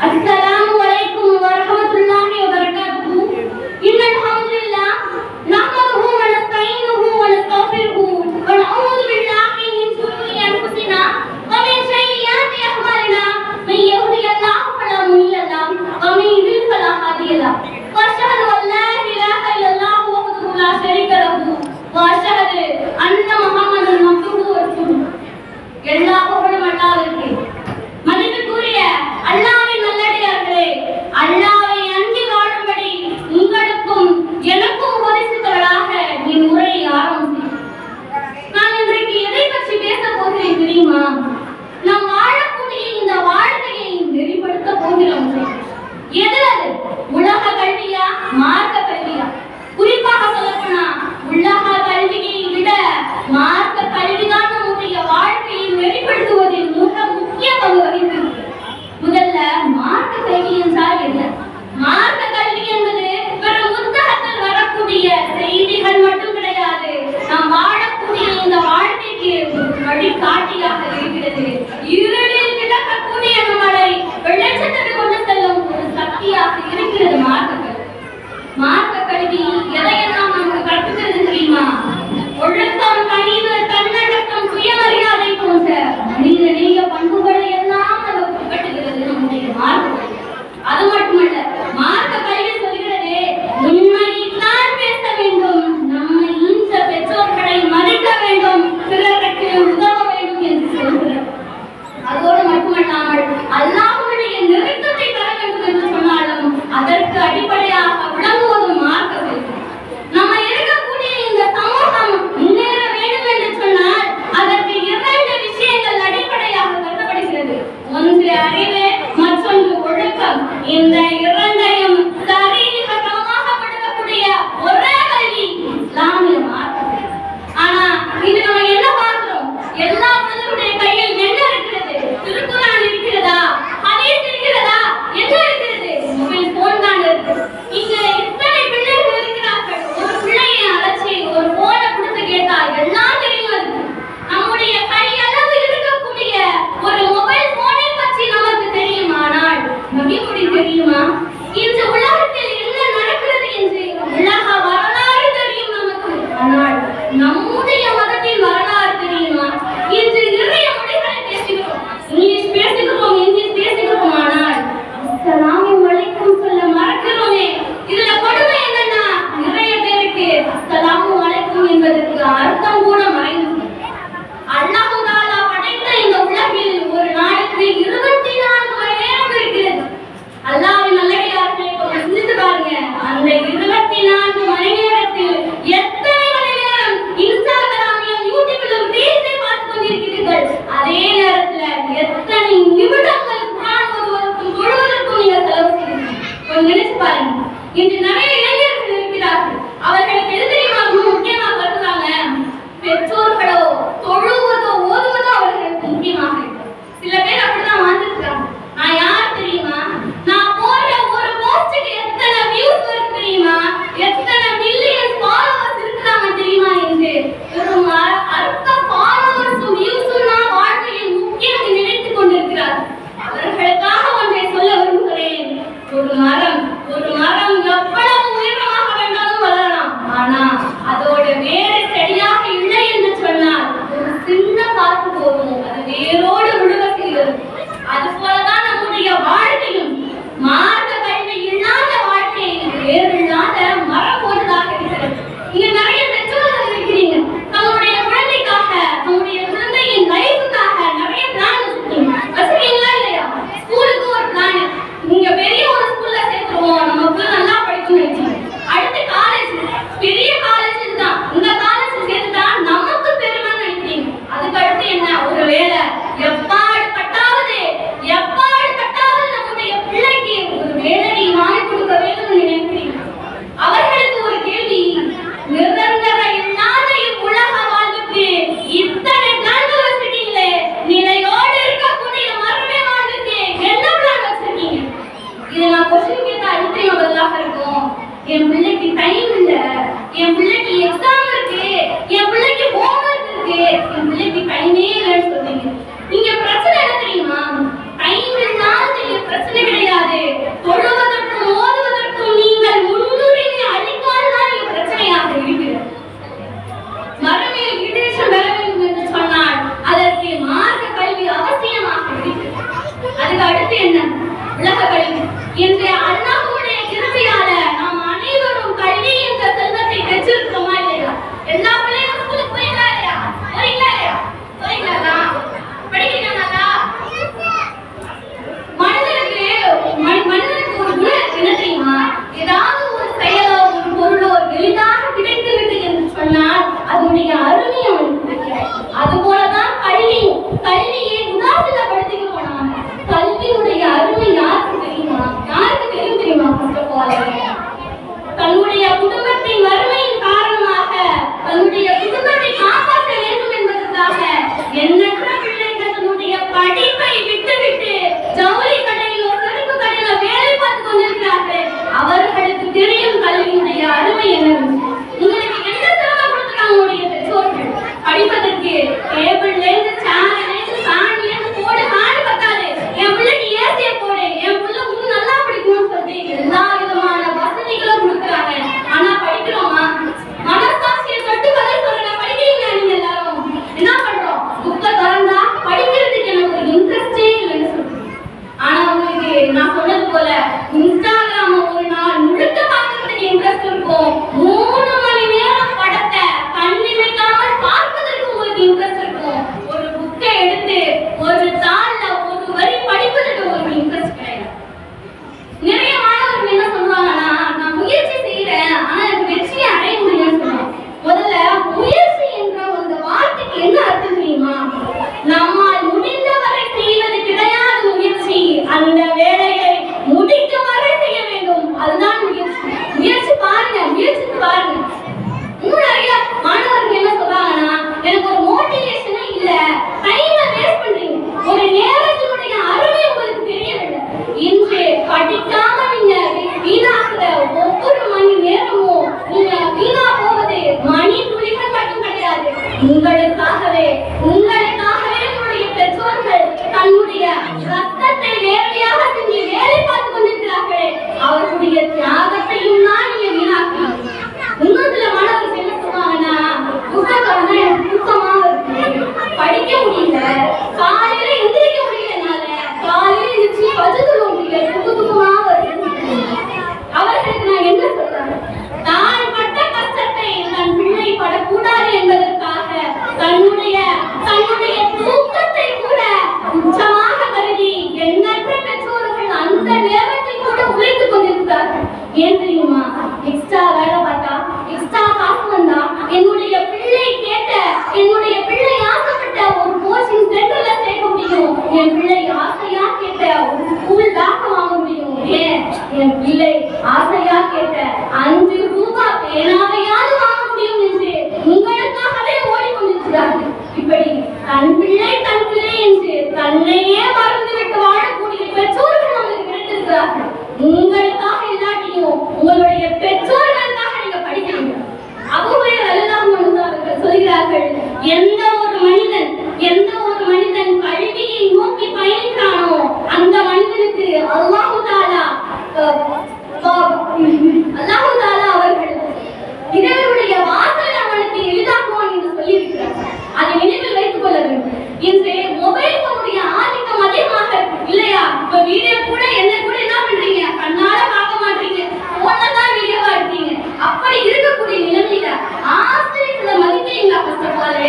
अस्सलामु अलैकुम व रहमतुल्लाहि व बरकातुहू। इन्नल हम्दुलिल्लाह नहमदुहू व नस्तईनुहु व नस्तगफिरुहू व नऊज़ु बिल्लाहि मिन शुरूरि अनफुसिना व मिन सय्यिआति अअमालिना। मन यहदिहिल्लाहु फला मुडिल्ल लहु व मन युद्लिल फला हादिय लहु। व अशहदु अन ला इलाहा इल्लल्लाहु वहदहु ला शरीका लहु व अशहदु अन्न मुहम्मदन अब्दुहु व रसूलुहु। எல்லா புகழும் அல்லாஹ்வுக்கே. மதிப்புக்குரிய அல்லாஹ்வின் நல்லடியார்களே, அல்லாஹ்வை அஞ்சி வாழும்படி உங்களுக்கும் எனக்கும் உபதேசித்தவளாக என் உரையை ஆரம்பித்தேன். நான் இன்றைக்கு எதை பற்றி பேசப் போகிறேன் தெரியுமா? நாம் வாழக்கூடிய இந்த வாழ்க்கையை நெறிப்படுத்த போகிறோம். எது அது? உலக கல்வியா, மார்க்க கல்வியா? குறிப்பாக சொல்லப்போனா உலக கல்வியை விட மார்க்க கல்விதான் நம்முடைய வாழ்க்கையை நெறிப்படுத்துவதில் மிக முக்கிய பங்கு வகிக்கிறது. முதல்ல மார்க்க கல்வி என்றால் என்ன? மார்க்க கல்வி என்பது வெறும் புத்தகத்தில் வரக்கூடிய செய்திகள் மட்டும் கிடையாது. நாம் வாழக்கூடிய இந்த வாழ்க்கைக்கு வழிகாட்டியாக இருக்கிறது. இருளில் கிடக்கக்கூடிய நம்மளை வெளிச்சத்துக்கு கொண்டு செல்லும் ஒரு சக்தியாக இருக்கிறது மார்க்க கல்வி. மார்க்க கல்வி எதையெல்லாம் நமக்கு கற்பிக்கிறது தெரியுமா? ஒழுக்கம், கனிவு, தன்னடக்கம், சுயமரியாதை போன்ற மனித நேய பண்புகளை எல்லாம் நமக்கு கட்டுகிறது நம்முடைய மார்க்க கல்வி. அது மட்டுமல்ல, மார்க்க கல்வி சொல்கிறது உண்மையைத்தான் பேச வேண்டும், நம்மை ஈன்ற பெற்றோர்களை மதிக்க வேண்டும், பிறருக்கு உதவ வேண்டும் என்று சொல்கிறது. அதோடு மட்டுமல்லாமல் அல்லாஹ்வுடைய நெருக்கத்தை பெற வேண்டும் என்று சொன்னாலும் அதற்கு அடிப்படையாக விளங்குவது மார்க்க கல்வி. நம்ம இருக்கக்கூடிய இந்த சமூகம் முன்னேற வேண்டும் என்று சொன்னால் அதற்கு இரண்டு விஷயங்கள் அடிப்படையாக கருதப்படுகிறது. ஒன்று அறிவு, மற்றொன்று ஒழுக்கம். இந்த இரண்டையும் சரிநிகமாக படுத்தக்கூடிய ஒரே கல்வி இஸ்லாமிய மார்க்கம். ஆனா இது நம்ம என்ன பார்க்கிறோம்? எல்லா மனிதனுடைய கையில் என்ன இருக்கிறது? திருக்குர்ஆன் இருக்கிறதா? ஹதீஸ் இருக்கிறதா? என்ன இருக்கிறது? மொபைல் போன் தான் இருக்கு. இங்க இத்தனை பிள்ளைகள் இருக்கிறார்கள். ஒரு பிள்ளையை அழைச்சி ஒரு போனை கொடுத்து கேட்டால் எல்லாம் தெரியும். அது நம்முடைய கையளவு இருக்கக்கூடிய ஒரு மொபைல் போனை பற்றி நமக்கு தெரியுமானால் நபிமொழி தெரியுமா? அடுத்து என்ன? உலக கல்வி. இன்றைய அண்ணாவுடைய கிருபையால நாம் அனைவரும் கல்வி என்ற செல்வத்தை பெற்றிருக்கிறோமா இல்லையா? எல்லா பிள்ளைகளும் ஸ்கூலுக்கு போறீங்களா இல்லையா? போறீங்களா இல்லையா? போறீங்களா? படிக்கிறீங்களா? மனிதனுக்கு ஒரு குணம் என்ன தெரியுமா? ஏதாவது ஒரு செயலோ ஒரு பொருளோ எளிதாக கிடைத்து விட்டது என்று சொன்னால் அதனுடைய அருமை அவனுக்கு தெரியாது. அது போலதான் கல்வியை உதாசீனப்படுத்திக்கிறோம். நாம கல்வியுடைய அருமை யாருக்கு தெரியுமா? யாருக்கு தெரியுமா? தன்னுடைய குடும்பத்தின் வறுமையின் காரணமாக தன்னுடைய குடும்பத்தை காப்பாற்ற வேண்டும் என்பதற்காக எண்ணற்ற பிள்ளைகள் தன்னுடைய படிப்பை விட்டுவிட்டு ஜவுளி கடையிலோ செருப்பு கடையிலோ வேலை பார்த்து கொண்டிருக்கிறார்கள். அவர்களுக்கு தெரியும் கல்வியுடைய அருமை என்னவென்று. உங்களுக்கு என்ன சிரமம் கொடுத்துருக்காங்க உங்களுடைய பெற்றோர்கள் படிப்பதற்கு? டேபிள்ல இருந்து சேர்ல இருந்து ஃபேன்ல இருந்து போடு, ஃபேன் பத்தாது, என் பிள்ளைக்கு ஏசிய போடு, என் பிள்ளை இன்னும் நல்லா படிக்கணும்னு சொல்லி எல்லா விதமான வசதிகளும் கொடுக்குறாங்க. ஆனா படிக்கிறோமா? மனசாட்சியை தொட்டு பதில் சொல்லுங்க. படிக்கிறீங்களா? நீங்க எல்லாரும் என்ன பண்றோம்? புக்கை திறந்தா படிக்கிறதுக்கு எனக்கு ஒரு இன்ட்ரெஸ்டே இல்லைன்னு சொல்றேன். ஆனா உங்களுக்கு நான் சொன்னது போல இன்ஸ்டாகிராம ஒரு நாள் முழுக்க பார்க்கறதுக்கு இன்ட்ரெஸ்ட் இருக்கும். 3 மணி நேரம் படத்தை கண்ணிமைக்காமல் பார்ப்பதற்கு உங்களுக்கு இன்ட்ரெஸ்ட் இருக்கும். ஒரு புக்கை எடுத்து ஒரு தாள்ல ஒரு வரி படிப்பதற்கு உங்களுக்கு இன்ட்ரெஸ்ட் கிடையாது. நிறைய மாணவர்கள் என்ன சொல்றாங்கன்னா, நான் முயற்சி செய்யறேன் ஆனா எனக்கு வெற்றியை அடைய முடியலன்னு சொல்றாங்க. முதல்ல முயற்சி என்ற அந்த வார்த்தைக்கு என்ன அர்த்தம் தெரியுமா? நம்மால் முடிந்தவரை செய்வது கிடையாது முயற்சி. அந்த வேலையை முடிக்கும் வரை செய்ய வேண்டும். அதுதான் முயற்சி. முயற்சி பாருங்க, முயற்சித்து பாருங்க. இன்னும் நிறைய மாணவர்கள் என்ன சொல்றாங்கன்னா, எனக்கு ஒரு மோட்டிவேஷனே இல்ல, டைமை வேஸ்ட் பண்றீங்க, ஒரு நேரத்தினுடைய அருமை உங்களுக்கு தெரியவில்லை. இன்று படிக்காம நீங்க வீணாக்குற ஒவ்வொரு மணி நேரமும் நீங்க வீணா போவது மணி துளிகள் மட்டும் கிடையாது. உங்களுக்காகவே உங்களுடைய பெற்றோர்கள் தன்னுடைய ரத்தத்தை வேலையாக செஞ்சு வேலை பார்த்து கொண்டிருக்கிறார்களே, அவர்களுடைய தியாகத்தையும் தான் நீங்க வீணாக்கணும். இன்னும் சில மாணவர்கள் என்ன சொல்றாங்கன்னா, புத்தகம் எனக்கு தூக்கமா இருக்கு, படிக்க முடியல, காலையில எந்திரிக்க முடியலனால காலையில எந்திரிச்சு பஜத்துல முடியல, தூக்கமா வருது. அவர்களுக்கு நான் என்ன சொல்றேன்? தான் பட்ட கஷ்டத்தை தன் பிள்ளை படக்கூடாது என்பதற்காக தன்னுடைய தூக்கத்தை கூட உச்சமாக கருதி எண்ணற்ற பெற்றோர்கள் அந்த நேரத்தில் கூட உழைத்துக் கொண்டிருக்கிறார்கள். ஏன் தெரியுமா? எக்ஸ்ட்ரா வேலை பார்த்தா, எக்ஸ்ட்ரா காசு வந்தா, என்னுடைய பிள்ளை ஆசைப்பட்ட ஒரு கோச்சிங் சென்டர்ல சேர்க்க முடியும், என் பிள்ளை ஆசையா கேட்ட ஒரு ஸ்கூல் பேக் வாங்க முடியும், ஏன் என் பிள்ளை ஆசையா கேட்ட 5 ரூபாய் பேனாவையாவது வாங்க முடியும் என்று உங்களுக்காகவே ஓடிக்கொண்டிருக்கிறார்கள். இப்படி தன் பிள்ளை என்று தன்னையே மறந்துவிட்டு வாழக்கூடிய பெற்றோர்கள் நமக்கு கிடைத்திருக்கிறார்கள். உங்களுக்காக இல்லாட்டியும் உங்களுடைய பெற்றோர்களுக்காக நீங்க படிக்கிறீங்க. அபூ ஹுரைரா ரலியல்லாஹு அன்ஹு அவர்கள் சொல்கிறார்கள், எந்த ஒரு மனிதன் கல்வியை நோக்கி பயணிக்கிறானோ அந்த மனிதனுக்கு அல்லாஹ் தஆலா அவர்கள் இறைவனுடைய வாசல் அவனுக்கு எளிதாக்குவான் என்று சொல்லியிருக்கிறார். அதை நினைவில் வைத்துக் கொள்ள வேண்டும். இன்று மொபைல் போனுடைய ஆதிக்கம் அதிகமாக இருக்கு இல்லையா? இப்ப வீடியோ கூட என்ன கூட என்ன பண்றீங்க? கண்ணால பார்க்க மாட்டீங்க, போன்ல தான் வீடியோவா இருக்கீங்க. அப்படி இருக்கக்கூடிய நிலைமையில ஆசிரியர்களை மதிக்கிறீங்களா? ஃபர்ஸ்ட் ஆஃப் ஆல்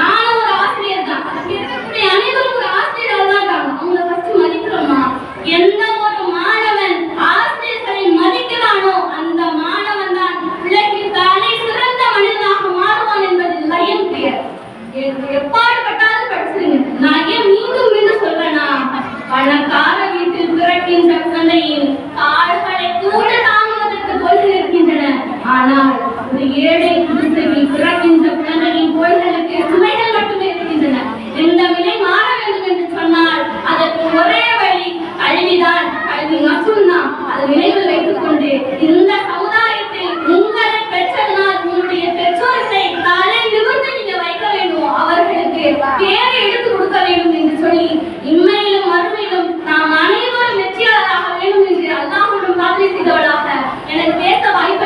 நானும் ஒரு ஆசிரியர் தான், இருக்கக்கூடிய அனைவரும் ஒரு ஆசிரியராக தான் இருக்காங்க. அவங்கள ஃபர்ஸ்ட் மதிக்கிறோமா? எந்த ஒரு மாணவன் ஆசிரியர்களை மதிக்கிறானோ அந்த மாணவன் தான் உலகில் தானே சிறந்த மனிதனாக மாறுவான் என்பது லயம் கிளியர். எப்பாடுபட்டாலும் படிச்சிருங்க. நான் ஏன் மீண்டும் சொல்றேன்னா, பணக்கார வீட்டில் பிறக்கின்ற குழந்தையின் கால்களை கூட தாங்குவதற்கு தோள்கள் இருக்கின்றன. ஆனால் ஒரு ஏழை குடிசையில் பிறக்கின்ற குழந்தையின் தோள்களுக்கு சுமைகள் மட்டுமே இருக்கின்றன. இந்த நிலை மாற வேண்டும் என்று சொன்னால் அதற்கு ஒரே வழி கல்விதான். கல்வி மட்டும்தான். அதை நினைவில் வைத்துக் கொண்டு இந்த சமுதாயத்தில் உங்களை பெற்றதனால் உங்களுடைய பெற்றோர்களை தலை நிமிர்ந்து நீங்க வைக்க வேண்டும், அவர்களுக்கு பேரை எடுத்து கொடுக்க வேண்டும் என்று சொல்லி இம்மையிலும் மறுமையிலும் நாம் அனைவரும் வெற்றியாளராக வேண்டும் என்று அல்லாஹ்விடம் பிரார்த்தனை செய்தவளாக எனக்கு பேச வாய்ப்பு